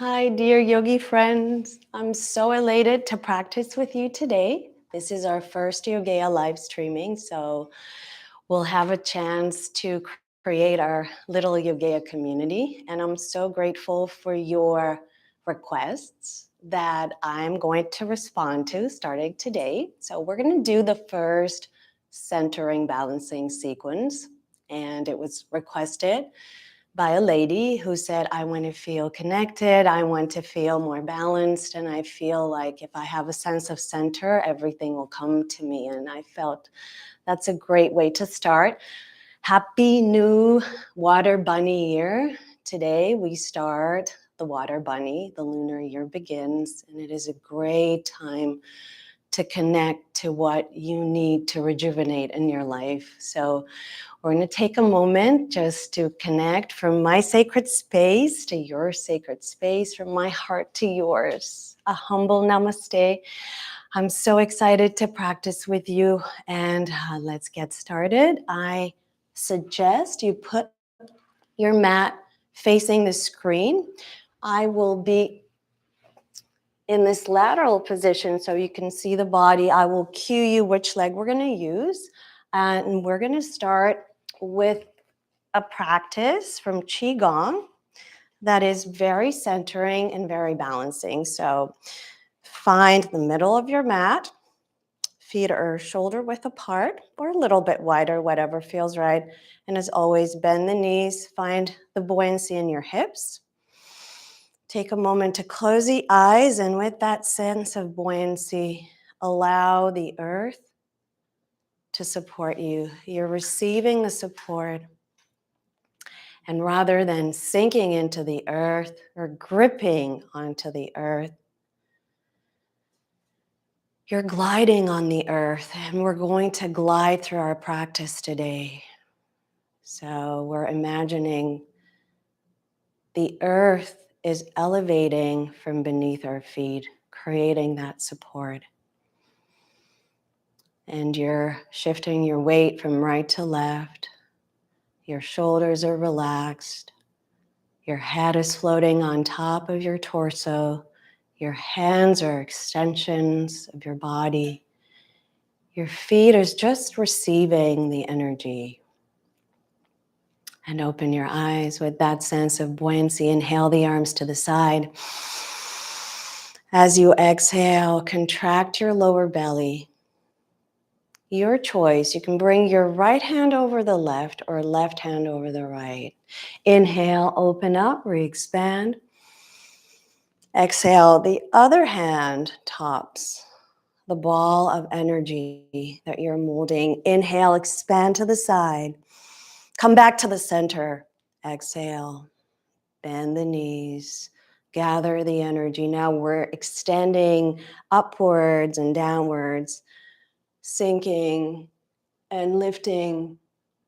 Hi, dear yogi friends. I'm so elated to practice with you today. This is our first Yogeya live streaming, so we'll have a chance to create our little Yogeya community. And I'm so grateful for your requests that I'm going to respond to starting today. So we're going to do the first centering balancing sequence, and it was requested by a lady who said, I want to feel connected, I want to feel more balanced, and I feel like if I have a sense of center, everything will come to me. And I felt that's a great way to start. Happy new water bunny year. Today we start the water bunny, the lunar year begins, and it is a great time to connect to what you need to rejuvenate in your life. So we're going to take a moment just to connect from my sacred space to your sacred space, from my heart to yours. A humble namaste. I'm so excited to practice with you, and let's get started. I suggest you put your mat facing the screen. I will be in this lateral position so you can see the body. I will cue you which leg we're going to use, and we're going to start with a practice from QiGong that is very centering and very balancing. So find the middle of your mat, feet are shoulder width apart or a little bit wider, whatever feels right. And as always, bend the knees, find the buoyancy in your hips. Take a moment to close the eyes, and with that sense of buoyancy, allow the earth to support you. You're receiving the support. And rather than sinking into the earth or gripping onto the earth, you're gliding on the earth, and we're going to glide through our practice today. So we're imagining the earth is elevating from beneath our feet, creating that support. And you're shifting your weight from right to left. Your shoulders are relaxed. Your head is floating on top of your torso. Your hands are extensions of your body. Your feet are just receiving the energy. And open your eyes with that sense of buoyancy. Inhale the arms to the side. As you exhale, contract your lower belly. Your choice. You can bring your right hand over the left or left hand over the right. Inhale, open up, re-expand. Exhale, the other hand tops the ball of energy that you're molding. Inhale, expand to the side. Come back to the center. Exhale, bend the knees, gather the energy. Now we're extending upwards and downwards, sinking and lifting.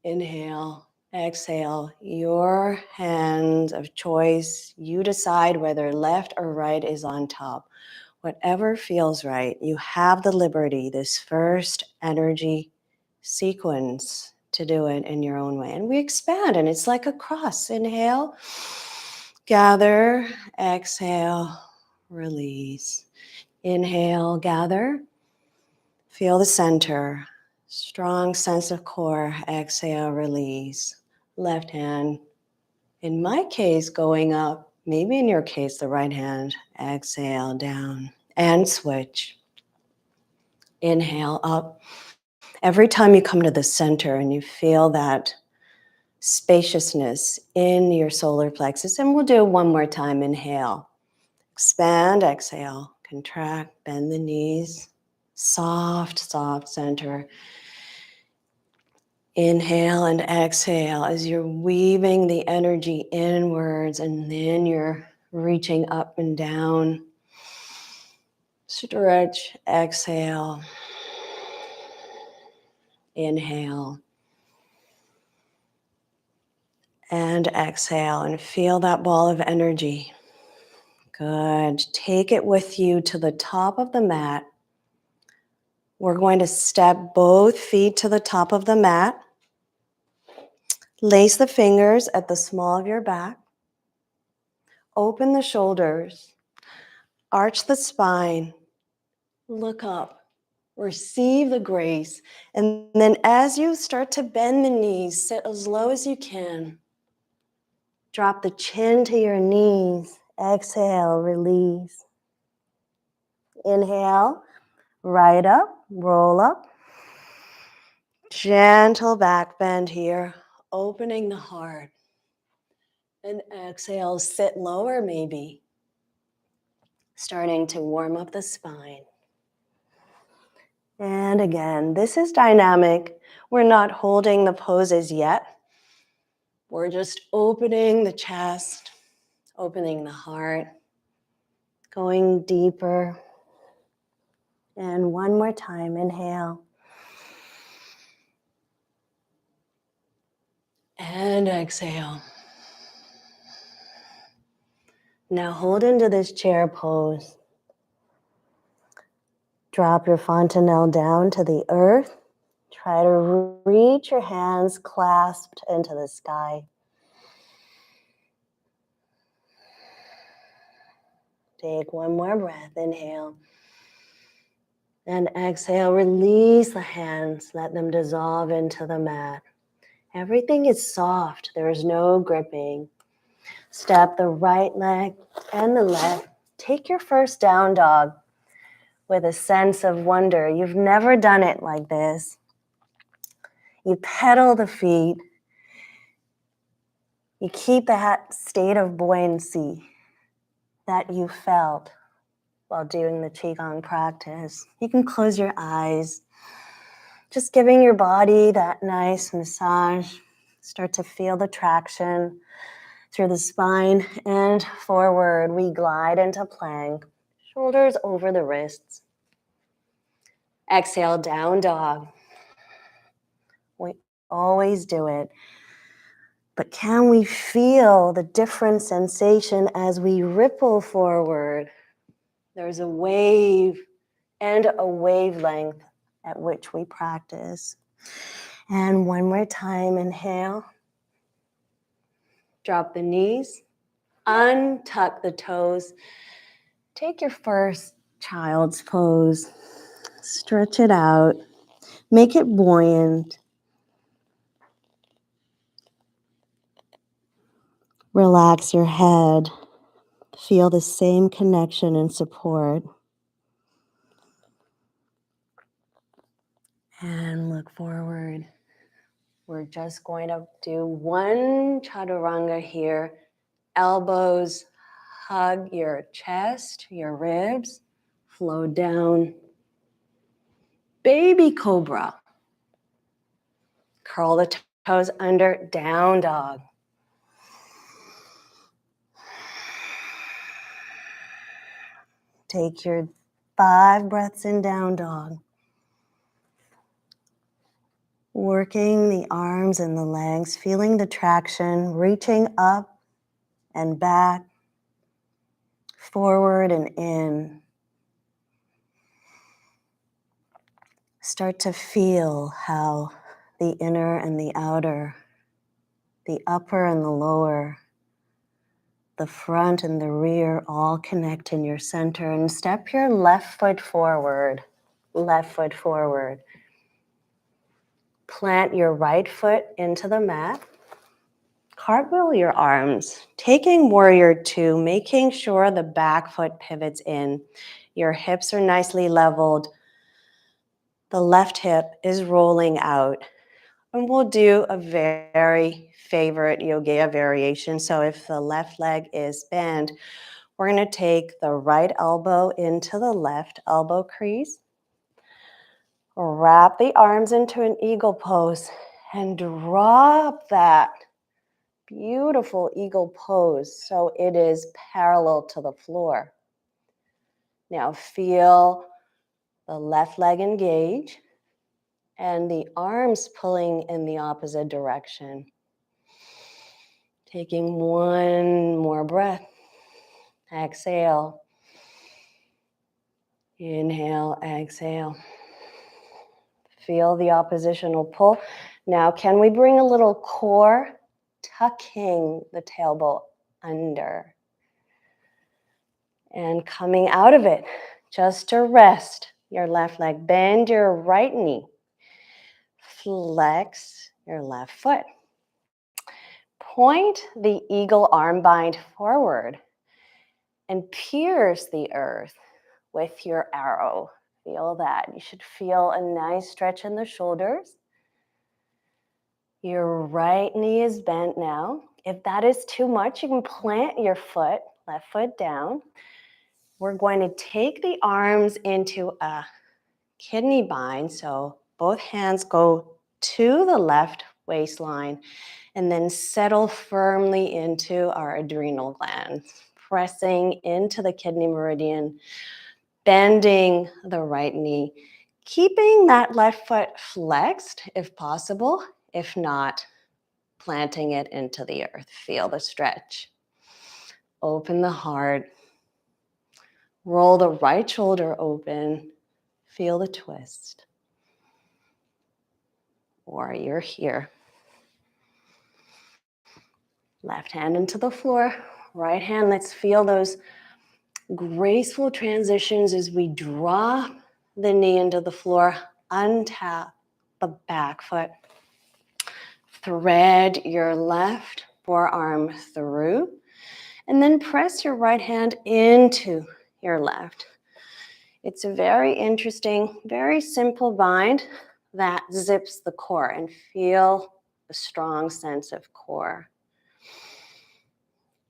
Inhale, exhale, your hand of choice. You decide whether left or right is on top. Whatever feels right, you have the liberty, this first energy sequence, to do it in your own way. And we expand, and it's like a cross. Inhale, gather, exhale, release. Inhale, gather, feel the center, strong sense of core. Exhale, release. Left hand, in my case, going up. Maybe in your case, the right hand. Exhale, down, and switch. Inhale, up. Every time you come to the center and you feel that spaciousness in your solar plexus, and we'll do it one more time. Inhale, expand, exhale, contract, bend the knees. Soft, soft center. Inhale and exhale as you're weaving the energy inwards, and then you're reaching up and down. Stretch, exhale. Inhale. And exhale, and feel that ball of energy. Good. Take it with you to the top of the mat. We're going to step both feet to the top of the mat. Lace the fingers at the small of your back. Open the shoulders, arch the spine, look up, receive the grace. And then as you start to bend the knees, sit as low as you can. Drop the chin to your knees. Exhale, release. Inhale, right up, roll up. Gentle back bend here, opening the heart. And exhale, sit lower maybe. Starting to warm up the spine. And again, this is dynamic. We're not holding the poses yet. We're just opening the chest, opening the heart, going deeper. And one more time, inhale. And exhale. Now hold into this chair pose. Drop your fontanelle down to the earth. Try to reach your hands clasped into the sky. Take one more breath, inhale. And exhale, release the hands, let them dissolve into the mat. Everything is soft, there is no gripping. Step the right leg and the left. Take your first down dog with a sense of wonder. You've never done it like this. You pedal the feet. You keep that state of buoyancy that you felt while doing the QiGong practice. You can close your eyes, just giving your body that nice massage. Start to feel the traction through the spine and forward. We glide into plank, shoulders over the wrists. Exhale, down dog. We always do it. But can we feel the different sensation as we ripple forward? There's a wave and a wavelength at which we practice. And one more time, inhale. Drop the knees, untuck the toes. Take your first child's pose. Stretch it out. Make it buoyant. Relax your head. Feel the same connection and support. And look forward. We're just going to do one chaturanga here. Elbows hug your chest, your ribs. Flow down. Baby cobra. Curl the toes under, down dog. Take your 5 breaths in, down dog. Working the arms and the legs, feeling the traction, reaching up and back, forward and in. Start to feel how the inner and the outer, the upper and the lower, the front and the rear all connect in your center. And step your left foot forward, left foot forward. Plant your right foot into the mat. Cartwheel your arms, taking warrior 2, making sure the back foot pivots in. Your hips are nicely leveled. The left hip is rolling out. And we'll do a very favorite Yogeya variation. So if the left leg is bent, we're going to take the right elbow into the left elbow crease. Wrap the arms into an eagle pose and drop that beautiful eagle pose so it is parallel to the floor. Now feel the left leg engage and the arms pulling in the opposite direction. Taking one more breath. Exhale. Inhale, exhale. Feel the oppositional pull. Now, can we bring a little core, tucking the tailbone under? And coming out of it, just to rest your left leg, bend your right knee, flex your left foot. Point the eagle arm bind forward and pierce the earth with your arrow. Feel that. You should feel a nice stretch in the shoulders. Your right knee is bent now. If that is too much, you can plant your foot, left foot down. We're going to take the arms into a kidney bind. So both hands go to the left waistline and then settle firmly into our adrenal glands, pressing into the kidney meridian, bending the right knee, keeping that left foot flexed if possible. If not, planting it into the earth. Feel the stretch. Open the heart. Roll the right shoulder open. Feel the twist. Or you're here. Left hand into the floor. Right hand, let's feel those graceful transitions as we drop the knee into the floor. Untap the back foot. Thread your left forearm through. And then press your right hand into your left. It's a very interesting, very simple bind that zips the core, and feel a strong sense of core.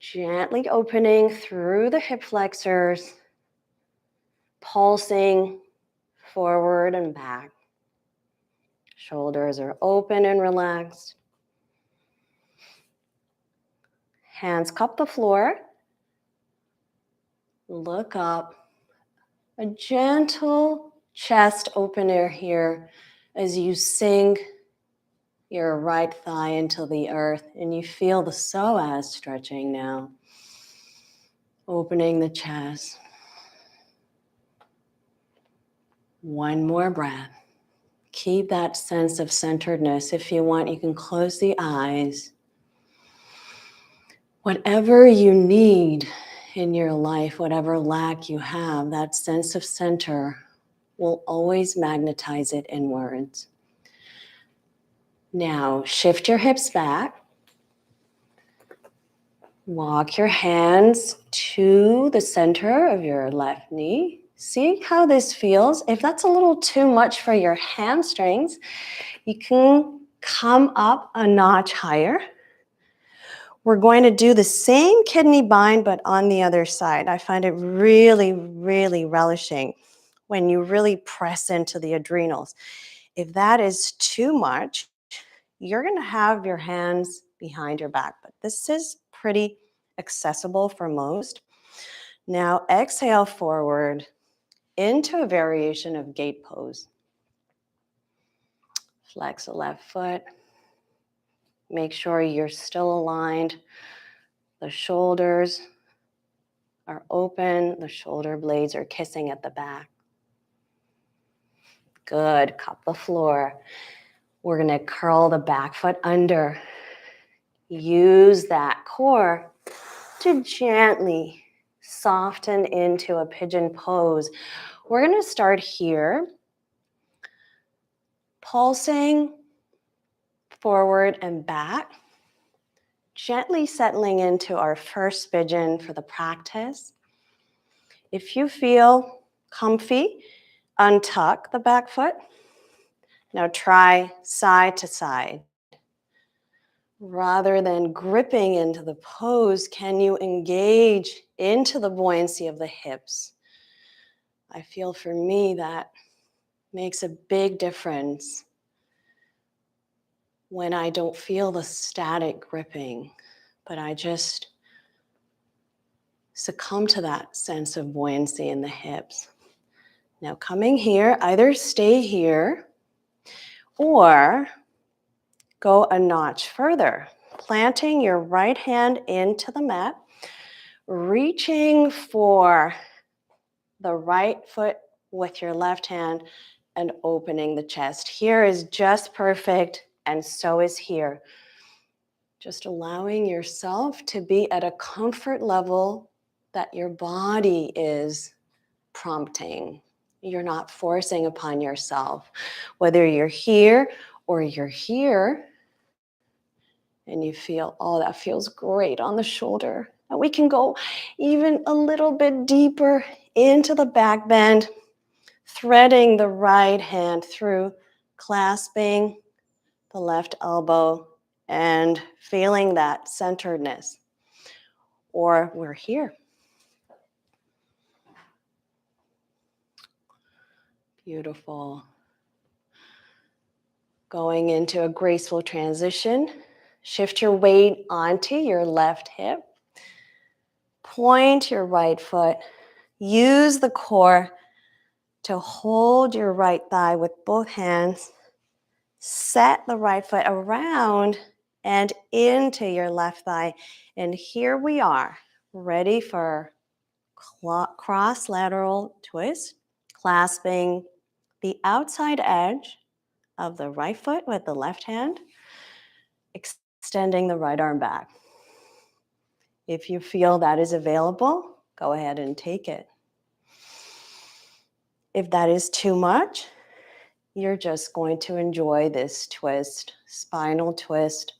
Gently opening through the hip flexors, pulsing forward and back. Shoulders are open and relaxed. Hands cup the floor. Look up. A gentle chest opener here as you sink your right thigh into the earth, and you feel the psoas stretching now. Opening the chest. One more breath. Keep that sense of centeredness. If you want, you can close the eyes. Whatever you need in your life, whatever lack you have, that sense of center will always magnetize it inwards. Now, shift your hips back. Walk your hands to the center of your left knee. See how this feels. If that's a little too much for your hamstrings, you can come up a notch higher. We're going to do the same kidney bind, but on the other side. I find it really, really relishing when you really press into the adrenals. If that is too much, you're going to have your hands behind your back, but this is pretty accessible for most. Now exhale forward into a variation of gate pose. Flex the left foot. Make sure you're still aligned. The shoulders are open. The shoulder blades are kissing at the back. Good. Cup the floor. We're going to curl the back foot under. Use that core to gently soften into a pigeon pose. We're going to start here, pulsing forward and back, gently settling into our first pigeon for the practice. If you feel comfy, untuck the back foot. Now try side to side. Rather than gripping into the pose, can you engage into the buoyancy of the hips? I feel for me that makes a big difference when I don't feel the static gripping, but I just succumb to that sense of buoyancy in the hips. Now coming here, either stay here or go a notch further, planting your right hand into the mat, reaching for the right foot with your left hand and opening the chest. Here is just perfect, and so is here. Just allowing yourself to be at a comfort level that your body is prompting. You're not forcing upon yourself. Whether you're here or you're here, and you feel, oh, that feels great on the shoulder. And we can go even a little bit deeper into the back bend, threading the right hand through, clasping the left elbow and feeling that centeredness. Or we're here. Beautiful. Going into a graceful transition. Shift your weight onto your left hip. Point your right foot. Use the core to hold your right thigh with both hands. Set the right foot around and into your left thigh. And here we are, ready for cross-lateral twist, clasping the outside edge of the right foot with the left hand, extending the right arm back. If you feel that is available, go ahead and take it. If that is too much, you're just going to enjoy this twist, spinal twist,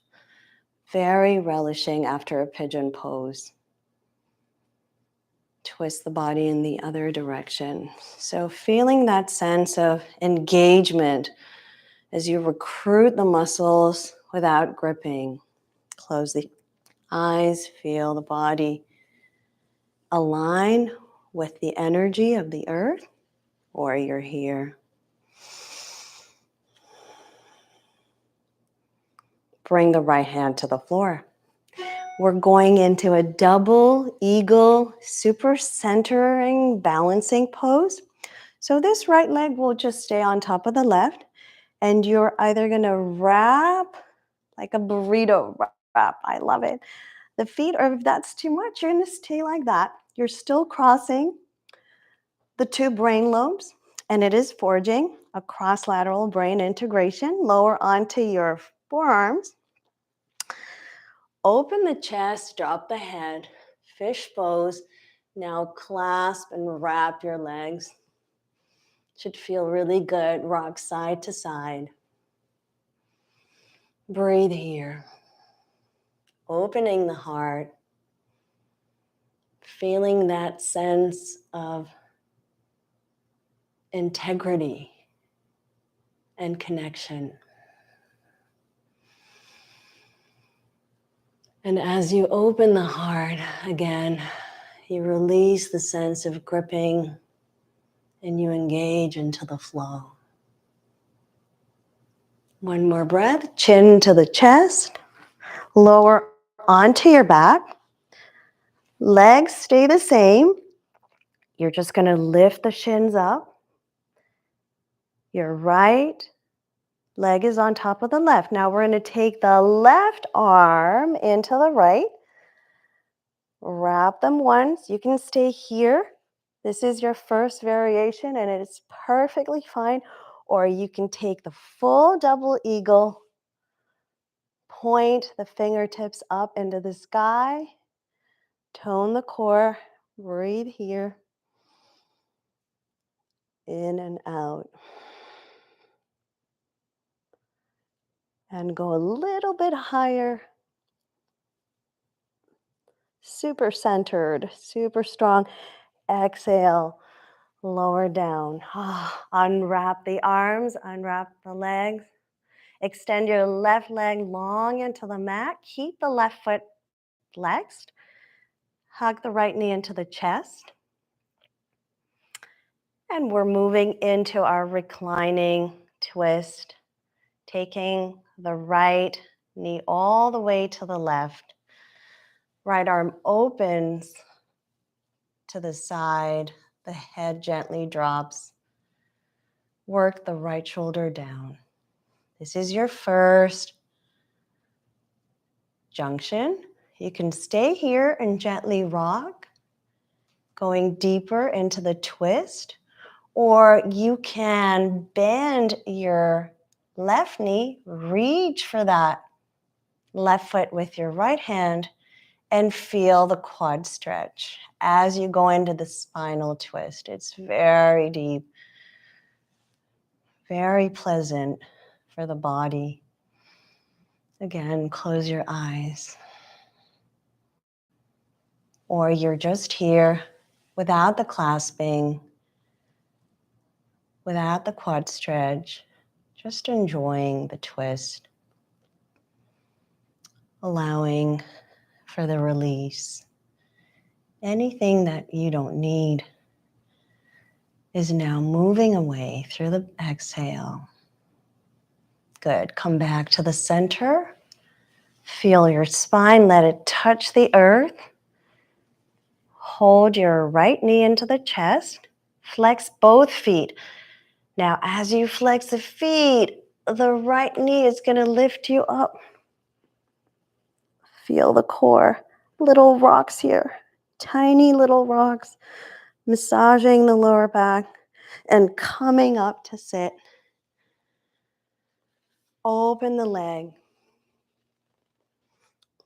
very relishing after a pigeon pose. Twist the body in the other direction. So feeling that sense of engagement as you recruit the muscles without gripping. Close the eyes, feel the body align with the energy of the earth, or you're here. Bring the right hand to the floor. We're going into a double eagle, super centering, balancing pose. So this right leg will just stay on top of the left, and you're either gonna wrap like a burrito wrap. I love it. The feet, or if that's too much, you're gonna stay like that. You're still crossing the two brain lobes, and it is forging a cross-lateral brain integration. Lower onto your forearms. Open the chest, drop the head, fish pose. Now clasp and wrap your legs. Should feel really good. Rock side to side. Breathe here. Opening the heart. Feeling that sense of integrity and connection. And as you open the heart again, you release the sense of gripping and you engage into the flow. One more breath, chin to the chest, lower onto your back. Legs stay the same. You're just going to lift the shins up. Your right leg is on top of the left. Now we're going to take the left arm into the right. Wrap them once. You can stay here. This is your first variation and it's perfectly fine. Or you can take the full double eagle, point the fingertips up into the sky, tone the core, breathe here, in and out. And go a little bit higher. Super centered, super strong. Exhale, lower down. Unwrap the arms, unwrap the legs. Extend your left leg long into the mat. Keep the left foot flexed. Hug the right knee into the chest. And we're moving into our reclining twist. Taking the right knee all the way to the left. Right arm opens to the side. The head gently drops. Work the right shoulder down. This is your first junction. You can stay here and gently rock, going deeper into the twist, or you can bend your left knee, reach for that left foot with your right hand, And feel the quad stretch as you go into the spinal twist. It's very deep, very pleasant for the body. Again, close your eyes. Or you're just here without the clasping, without the quad stretch, just enjoying the twist, allowing for the release. Anything that you don't need is now moving away through the exhale. Good. Come back to the center. Feel your spine. Let it touch the earth. Hold your right knee into the chest. Flex both feet. Now, as you flex the feet, the right knee is going to lift you up. Feel the core. Little rocks here. Tiny little rocks. Massaging the lower back and coming up to sit. Open the leg.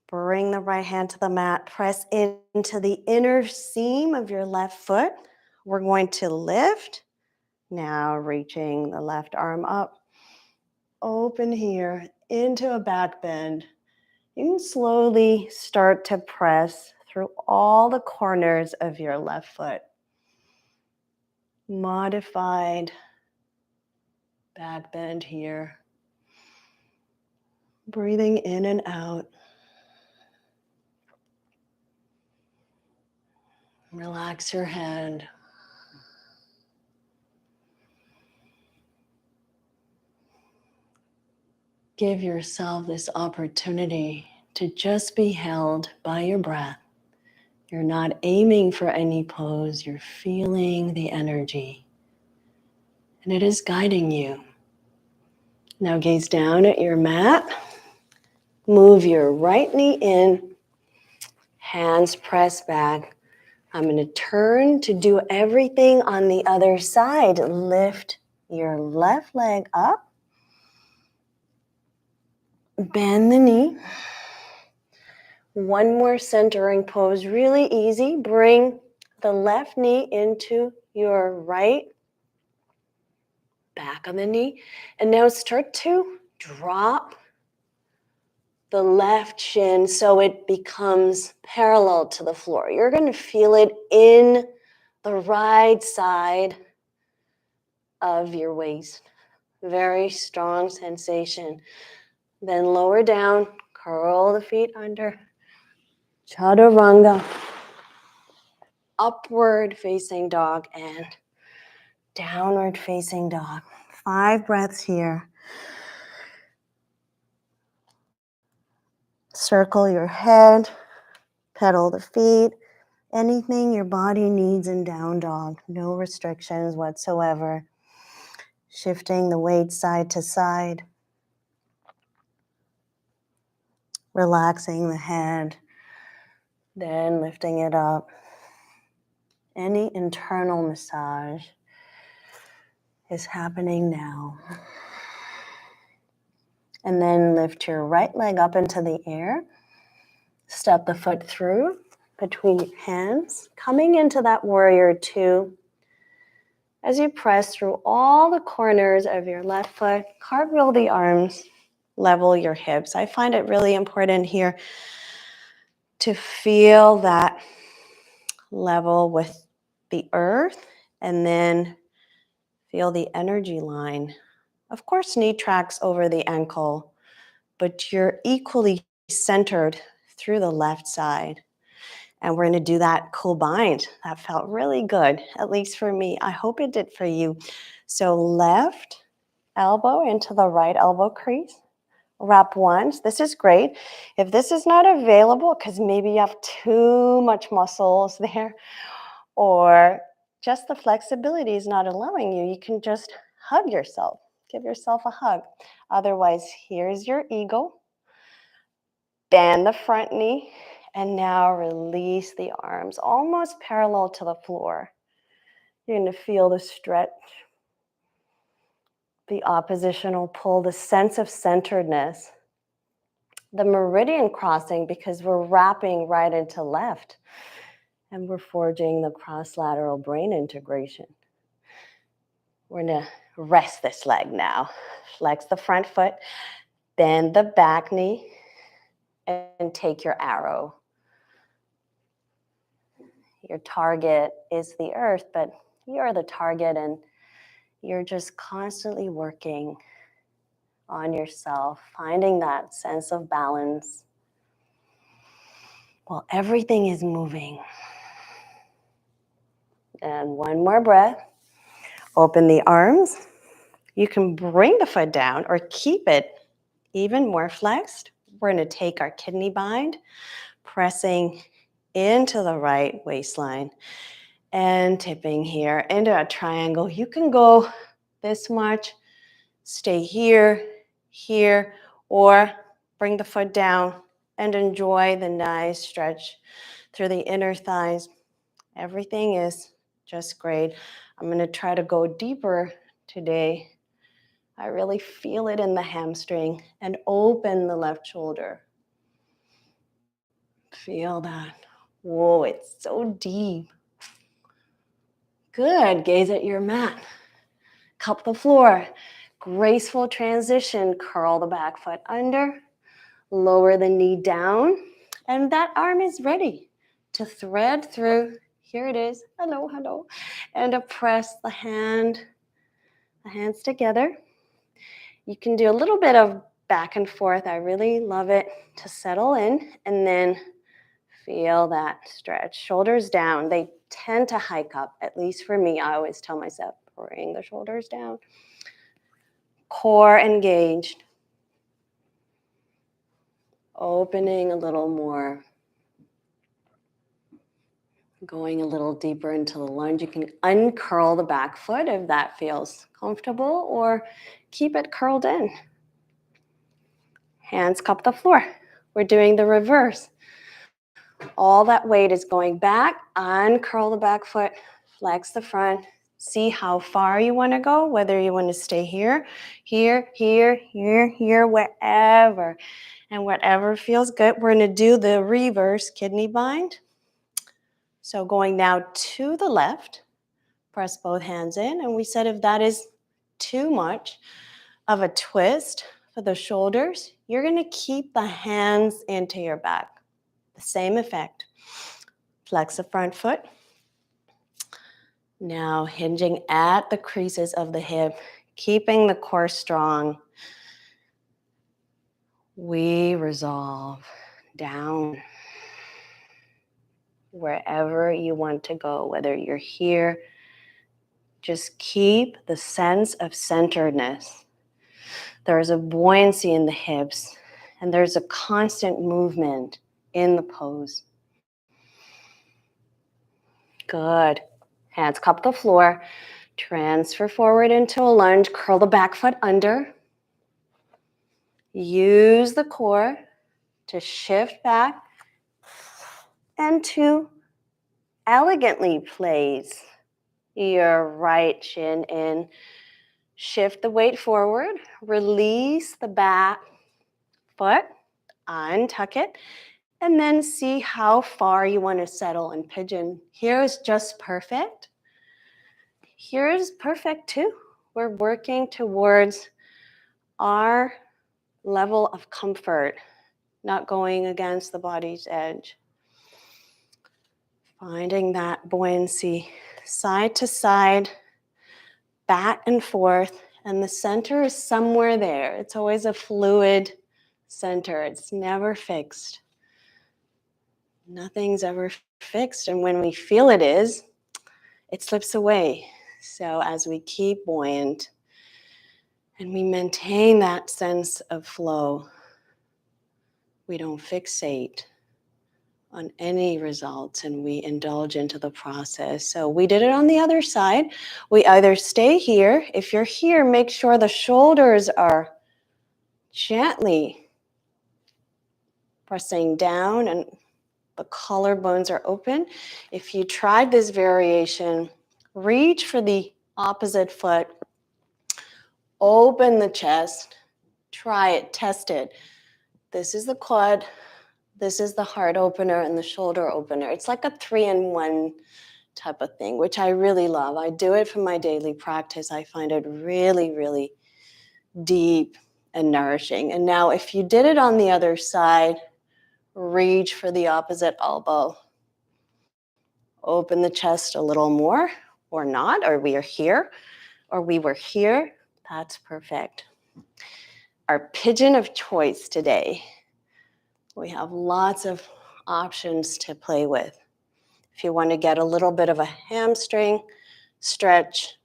Bring the right hand to the mat. Press into the inner seam of your left foot. We're going to lift. Now reaching the left arm up. Open here into a back bend. You can slowly start to press through all the corners of your left foot. Modified back bend here. Breathing in and out. Relax your head. Give yourself this opportunity to just be held by your breath. You're not aiming for any pose. You're feeling the energy. And it is guiding you. Now gaze down at your mat. Move your right knee in. Hands press back. I'm going to turn to do everything on the other side. Lift your left leg up. Bend the knee. One more centering pose, really easy. Bring the left knee into your right back on the knee. And now start to drop the left shin so it becomes parallel to the floor. You're going to feel it in the right side of your waist. Very strong sensation. Then lower down, curl the feet under. Chaturanga. Upward facing dog and downward facing dog. 5 breaths here. Circle your head, pedal the feet, anything your body needs in down dog. No restrictions whatsoever. Shifting the weight side to side. Relaxing the head, then lifting it up. Any internal massage is happening now. And then lift your right leg up into the air. Step the foot through between your hands, coming into that warrior 2. As you press through all the corners of your left foot, cartwheel the arms, level your hips. I find it really important here to feel that level with the earth and then feel the energy line. Of course, knee tracks over the ankle, but you're equally centered through the left side. And we're going to do that cool bind. That felt really good, at least for me. I hope it did for you. So left elbow into the right elbow crease. Wrap once. This is great. If this is not available, because maybe you have too much muscles there, or just the flexibility is not allowing you, you can just hug yourself. Give yourself a hug. Otherwise, here's your eagle. Bend the front knee. And now release the arms, almost parallel to the floor. You're going to feel the stretch, the oppositional pull, the sense of centeredness. the meridian crossing because we're wrapping right into left and we're forging the cross-lateral brain integration. We're gonna rest this leg now. Flex the front foot, bend the back knee, and take your arrow. Your target is the earth, but you're the target and you're just constantly working on yourself, finding that sense of balance while everything is moving. And one more breath. Open the arms. You can bring the foot down or keep it even more flexed. We're going to take our kidney bind, pressing into the right waistline and tipping here into a triangle. You can go this much, stay here, here, or bring the foot down and enjoy the nice stretch through the inner thighs. Everything is just great. I'm going to try to go deeper today. I really feel it in the hamstring and open the left shoulder. Feel that. Whoa, it's so deep. Good. Gaze at your mat. Cup the floor. Graceful transition. Curl the back foot under. Lower the knee down. And that arm is ready to thread through. Here it is. Hello, hello. And to press the hands together. You can do a little bit of back and forth. I really love it to settle in and then feel that stretch. Shoulders down. They tend to hike up, at least for me. I always tell myself, bring the shoulders down. Core engaged. Opening a little more. Going a little deeper into the lunge. You can uncurl the back foot if that feels comfortable or keep it curled in. Hands cup the floor. We're doing the reverse. All that weight is going back. Uncurl the back foot. Flex the front. See how far you want to go, whether you want to stay here, here, here, here, here, wherever. And whatever feels good. We're going to do the reverse kidney bind. So going now to the left, press both hands in. And we said if that is too much of a twist for the shoulders, you're going to keep the hands into your back. The same effect. Flex the front foot. Now hinging at the creases of the hip, keeping the core strong. We resolve down. Wherever you want to go, whether you're here, just keep the sense of centeredness. There's a buoyancy in the hips, and there's a constant movement in the pose. Good. Hands cup the floor. Transfer forward into a lunge. Curl the back foot under. Use the core to shift back and to elegantly place your right shin in. Shift the weight forward. Release the back foot. Untuck it. And then see how far you want to settle in pigeon. Here is just perfect. Here is perfect too. We're working towards our level of comfort, not going against the body's edge. Finding that buoyancy, side to side, back and forth, and the center is somewhere there. It's always a fluid center. It's never fixed. Nothing's ever fixed, and when we feel it is, it slips away. So as we keep buoyant and we maintain that sense of flow, we don't fixate on any results and we indulge into the process. So we did it on the other side. We either stay here. If you're here, make sure the shoulders are gently pressing down and the collarbones are open. If you tried this variation, reach for the opposite foot. Open the chest. Try it. Test it. This is the quad. This is the heart opener and the shoulder opener. It's like a 3-in-1 type of thing, which I really love. I do it for my daily practice. I find it really, really deep and nourishing. And now if you did it on the other side, reach for the opposite elbow. Open the chest a little more or not, or we are here, or we were here. That's perfect. Our pigeon of choice today. We have lots of options to play with. If you want to get a little bit of a hamstring stretch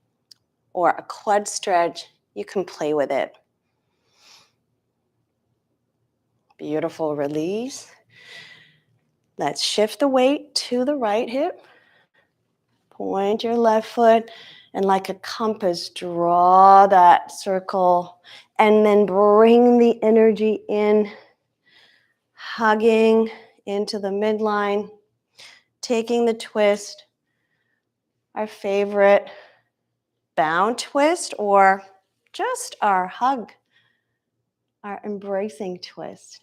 or a quad stretch, you can play with it. Beautiful release. Let's shift the weight to the right hip. Point your left foot and like a compass, draw that circle and then bring the energy in, hugging into the midline, taking the twist, our favorite bound twist or just our hug, our embracing twist.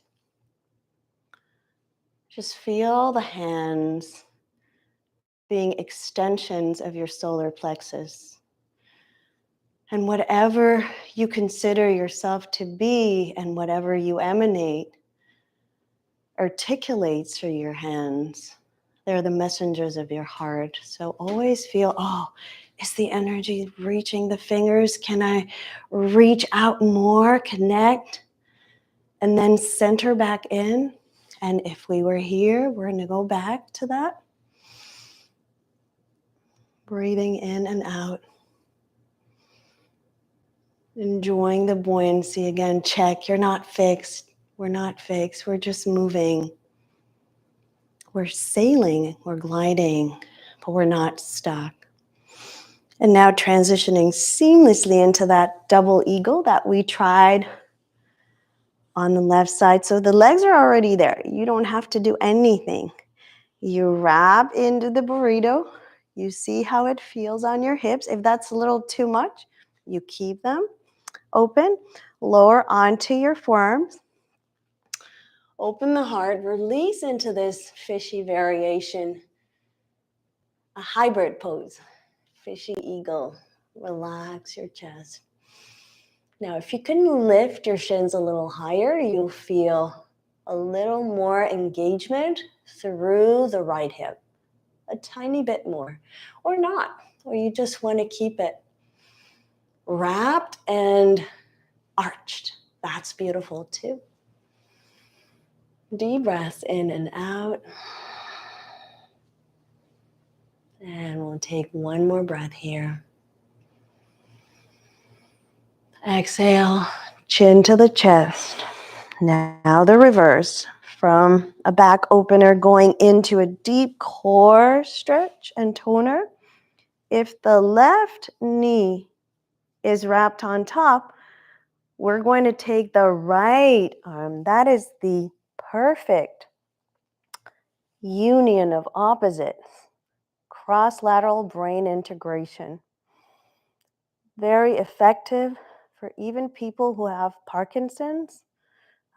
Just feel the hands being extensions of your solar plexus. And whatever you consider yourself to be and whatever you emanate articulates through your hands. They're the messengers of your heart. So always feel, oh, is the energy reaching the fingers? Can I reach out more, connect, and then center back in? And if we were here, we're going to go back to that. Breathing in and out. Enjoying the buoyancy. Again, check. You're not fixed. We're not fixed. We're just moving. We're sailing. We're gliding. But we're not stuck. And now transitioning seamlessly into that double eagle that we tried on the left side. So the legs are already there. You don't have to do anything. You wrap into the burrito. You see how it feels on your hips. If that's a little too much, you keep them open. Lower onto your forearms. Open the heart. Release into this fishy variation. A hybrid pose. Fishy eagle. Relax your chest. Now, if you can lift your shins a little higher, you'll feel a little more engagement through the right hip. A tiny bit more, or not, or you just want to keep it wrapped and arched. That's beautiful too. Deep breaths in and out. And we'll take one more breath here. Exhale, chin to the chest. Now the reverse. From a back opener going into a deep core stretch and toner. If the left knee is wrapped on top, we're going to take the right arm. That is the perfect union of opposites. Cross-lateral brain integration. Very effective for even people who have Parkinson's.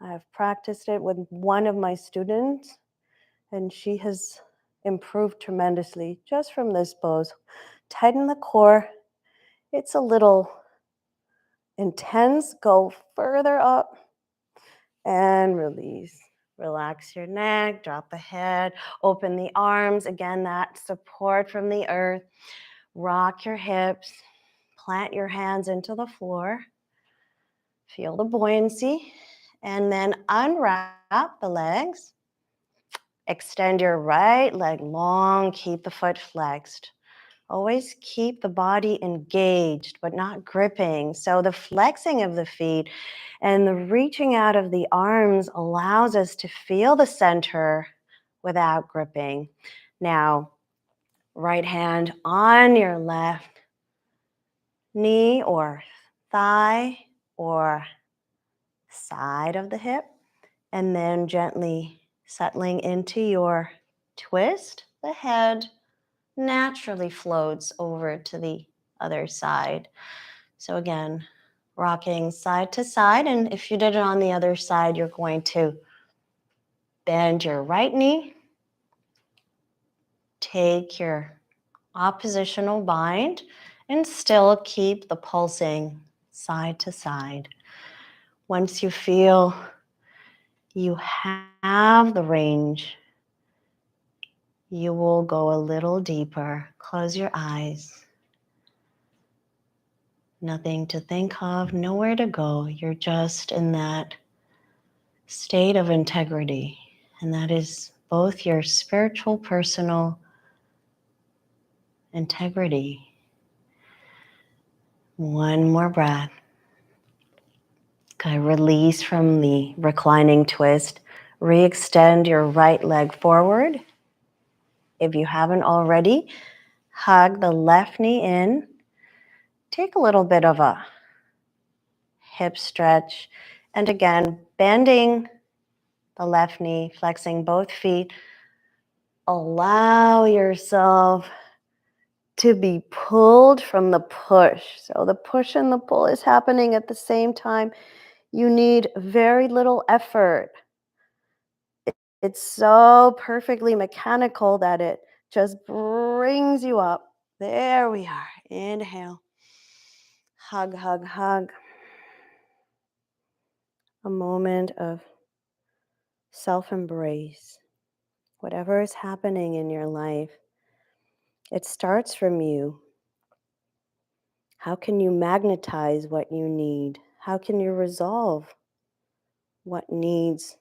I've practiced it with one of my students, and she has improved tremendously just from this pose. Tighten the core. It's a little intense. Go further up and release. Relax your neck, drop the head, open the arms. Again, that support from the earth. Rock your hips. Plant your hands into the floor. Feel the buoyancy. And then unwrap the legs. Extend your right leg long. Keep the foot flexed. Always keep the body engaged, but not gripping. So the flexing of the feet and the reaching out of the arms allows us to feel the center without gripping. Now, right hand on your left knee or thigh or side of the hip, and then gently settling into your twist. The head naturally floats over to the other side. So again, Rocking side to side. And if you did it on the other side, you're going to bend your right knee. Take your oppositional bind and still keep the pulsing side to side. Once you feel you have the range, you will go a little deeper. Close your eyes. Nothing to think of, nowhere to go. You're just in that state of integrity. And that is both your spiritual, personal integrity. One more breath. Okay, release from the reclining twist. Re-extend your right leg forward. If you haven't already, hug the left knee in. Take a little bit of a hip stretch. And again, bending the left knee, flexing both feet. Allow yourself to be pulled from the push. So the push and the pull is happening at the same time. You need very little effort. It's so perfectly mechanical that it just brings you up. There we are. Inhale. Hug, hug, hug. A moment of self-embrace. Whatever is happening in your life, it starts from you. How can you magnetize what you need? How can you resolve what needs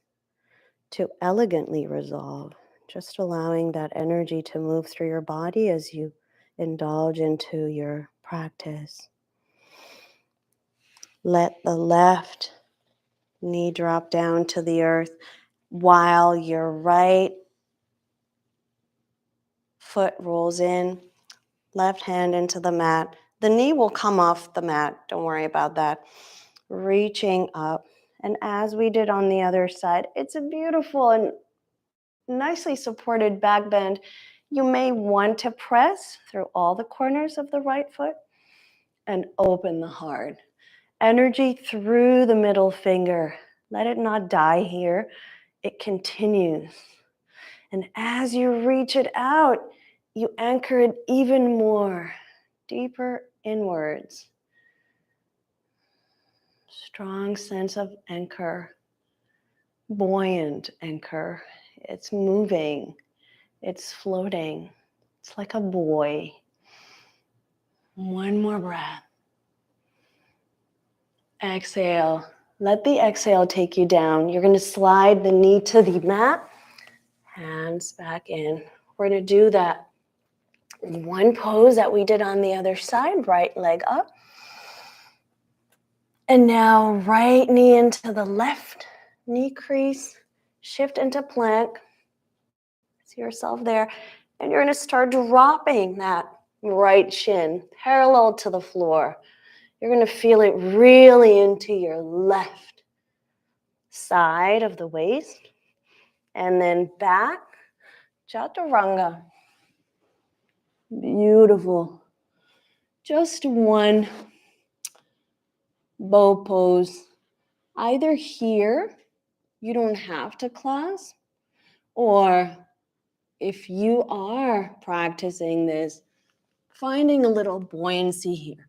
to elegantly resolve? Just allowing that energy to move through your body as you indulge into your practice. Let the left knee drop down to the earth while your right foot rolls in, left hand into the mat. The knee will come off the mat. Don't worry about that. Reaching up. And as we did on the other side, it's a beautiful and nicely supported back bend. You may want to press through all the corners of the right foot and open the heart. Energy through the middle finger. Let it not die here. It continues. And as you reach it out, you anchor it even more, deeper inwards. Strong sense of anchor, buoyant anchor. It's moving, it's floating. It's like a buoy. One more breath. Exhale. Let the exhale take you down. You're going to slide the knee to the mat, hands back in. We're going to do that one pose that we did on the other side, right leg up. And now right knee into the left knee crease, shift into plank. See yourself there. And you're going to start dropping that right shin parallel to the floor. You're going to feel it really into your left side of the waist. And then back, chaturanga. Beautiful. Just one bow pose. Either here, you don't have to clasp, or if you are practicing this, finding a little buoyancy here,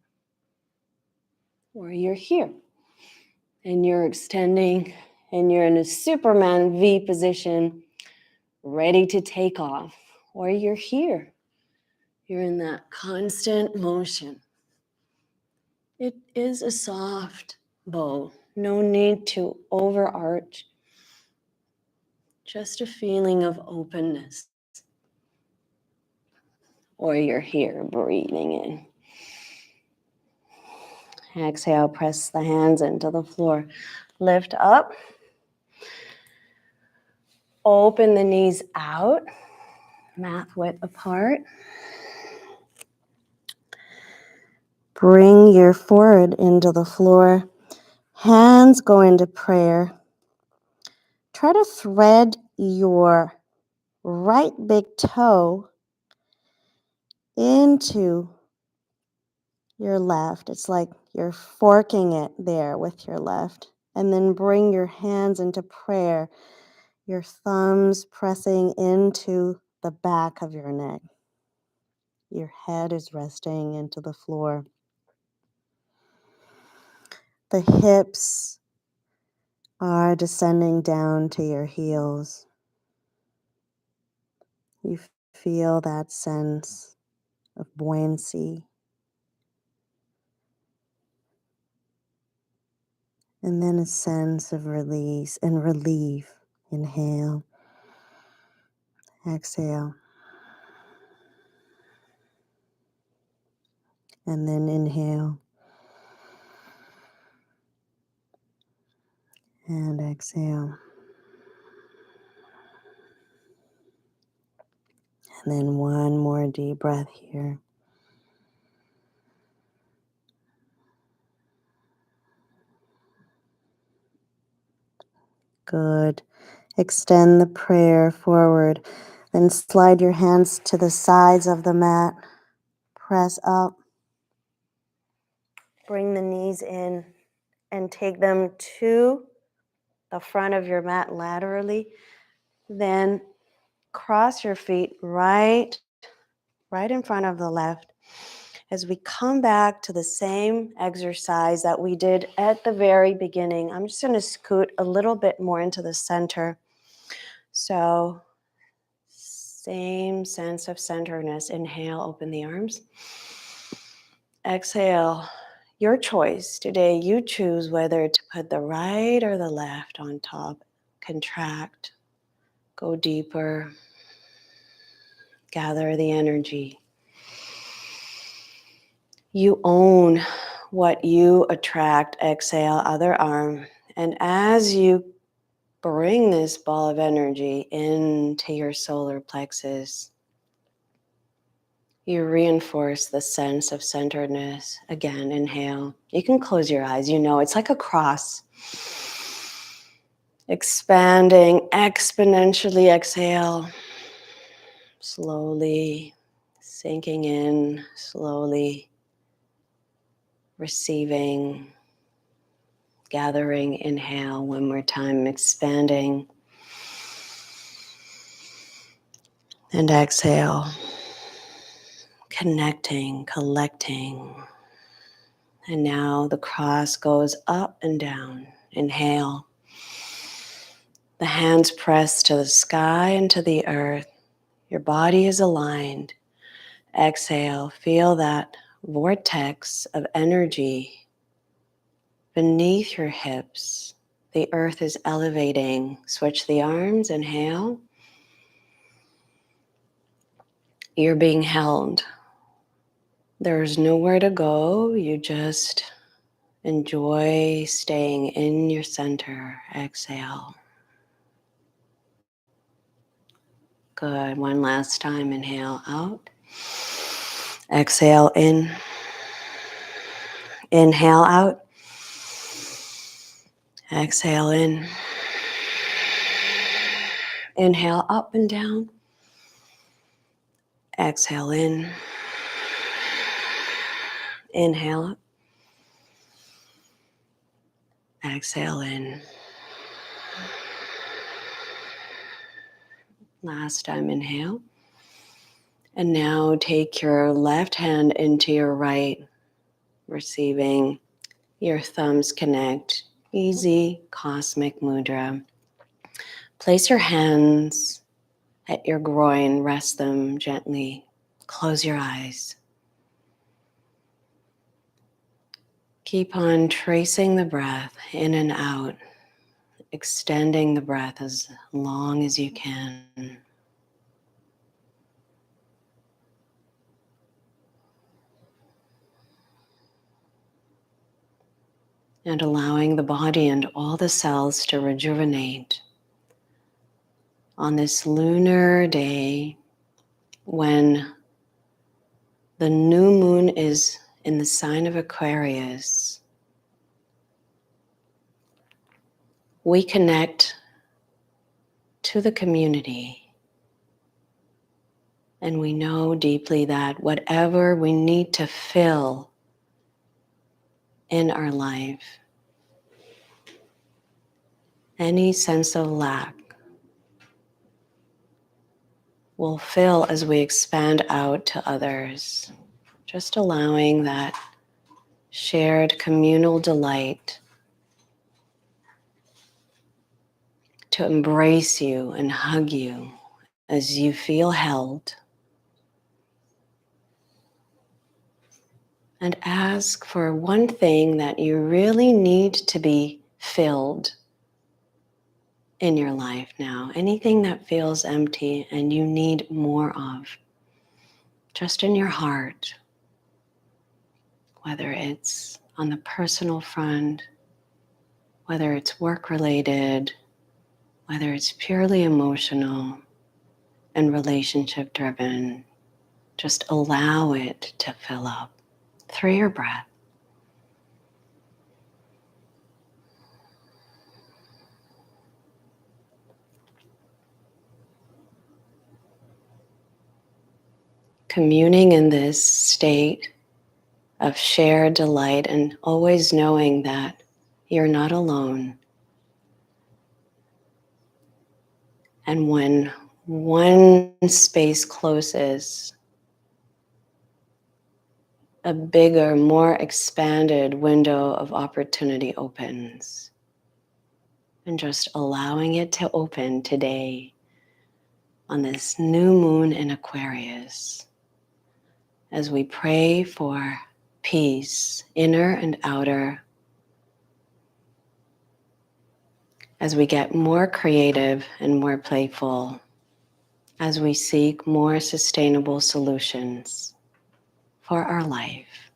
or you're here and you're extending and you're in a Superman V position, ready to take off, or you're here, you're in that constant motion. It is a soft bow, no need to overarch, just a feeling of openness. Or you're here breathing in. Exhale, press the hands into the floor. Lift up. Open the knees out, mat width apart. Bring your forehead into the floor. Hands go into prayer. Try to thread your right big toe into your left. It's like you're forking it there with your left. And then bring your hands into prayer, your thumbs pressing into the back of your neck. Your head is resting into the floor. The hips are descending down to your heels. You feel that sense of buoyancy. And then a sense of release and relief. Inhale, exhale, and then inhale and exhale. And then one more deep breath here. Good. Extend the prayer forward. Then slide your hands to the sides of the mat. Press up. Bring the knees in and take them to the front of your mat laterally. Then cross your feet right in front of the left. As we come back to the same exercise that we did at the very beginning, I'm just going to scoot a little bit more into the center. So same sense of centeredness. Inhale, open the arms. Exhale, your choice. Today you choose whether to put the right or the left on top. Contract, go deeper, gather the energy. You own what you attract. Exhale, other arm. And as you bring this ball of energy into your solar plexus, you reinforce the sense of centeredness. Again, inhale. You can close your eyes. You know, it's like a cross. Expanding exponentially. Exhale. Slowly sinking in. Slowly receiving. Gathering. Inhale. One more time. Expanding. And exhale. Connecting. Collecting. And now the cross goes up and down. Inhale. The hands press to the sky and to the earth. Your body is aligned. Exhale. Feel that vortex of energy beneath your hips. The earth is elevating. Switch the arms. Inhale. You're being held. There's nowhere to go. You just enjoy staying in your center. Exhale. Good. One last time. Inhale out. Exhale in. Inhale out. Exhale in. Inhale up and down. Exhale in. Inhale up. Exhale in. Last time, inhale. And now take your left hand into your right, receiving. Your thumbs connect. Easy cosmic mudra. Place your hands at your groin. Rest them gently. Close your eyes. Keep on tracing the breath in and out, extending the breath as long as you can. And allowing the body and all the cells to rejuvenate on this lunar day when the new moon is in the sign of Aquarius. We connect to the community, and we know deeply that whatever we need to fill in our life, any sense of lack will fill as we expand out to others, just allowing that shared communal delight to embrace you and hug you as you feel held. And ask for one thing that you really need to be filled in your life now. Anything that feels empty and you need more of, just in your heart, whether it's on the personal front, whether it's work related, whether it's purely emotional and relationship driven. Just allow it to fill up through your breath. Communing in this state of shared delight and always knowing that you're not alone. And when one space closes, a bigger, more expanded window of opportunity opens. And just allowing it to open today on this new moon in Aquarius as we pray for peace, inner and outer, as we get more creative and more playful, as we seek more sustainable solutions for our life.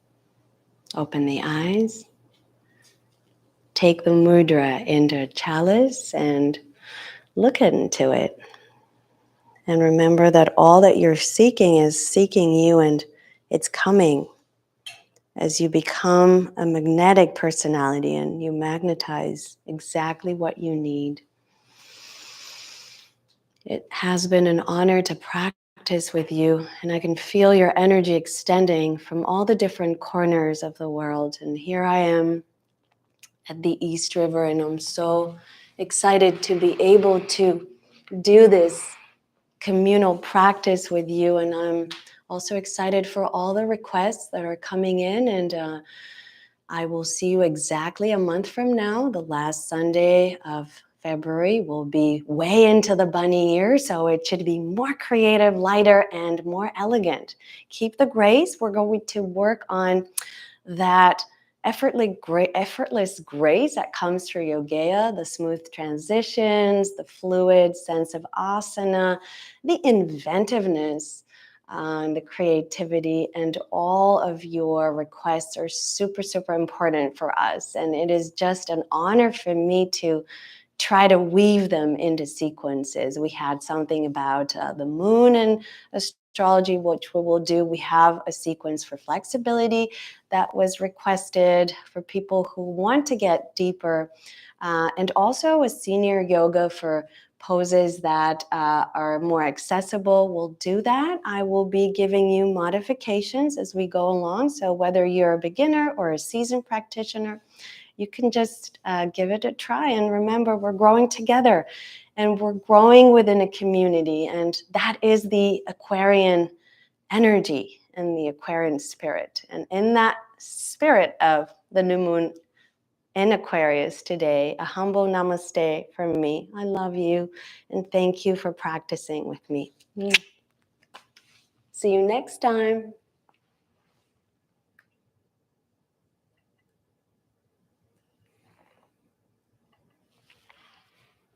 Open the eyes, take the mudra into chalice and look into it. And remember that all that you're seeking is seeking you, and it's coming as you become a magnetic personality and you magnetize exactly what you need. It has been an honor to practice with you, and I can feel your energy extending from all the different corners of the world. And here I am at the East River, and I'm so excited to be able to do this communal practice with you. And I'm also excited for all the requests that are coming in, and I will see you exactly a month from now. The last Sunday of February will be way into the bunny year, so it should be more creative, lighter, and more elegant. Keep the grace. We're going to work on that effortless grace that comes through Yogeya, the smooth transitions, the fluid sense of asana, the inventiveness, the creativity, and all of your requests are super, super important for us. And it is just an honor for me to try to weave them into sequences. We had something about the moon and astrology, which we will do. We have a sequence for flexibility that was requested for people who want to get deeper, and also a senior yoga for poses that are more accessible. We'll do that. I will be giving you modifications as we go along. So whether you're a beginner or a seasoned practitioner, you can just give it a try. And remember, we're growing together and we're growing within a community. And that is the Aquarian energy and the Aquarian spirit. And in that spirit of the new moon in Aquarius today, a humble namaste from me. I love you and thank you for practicing with me. See you next time.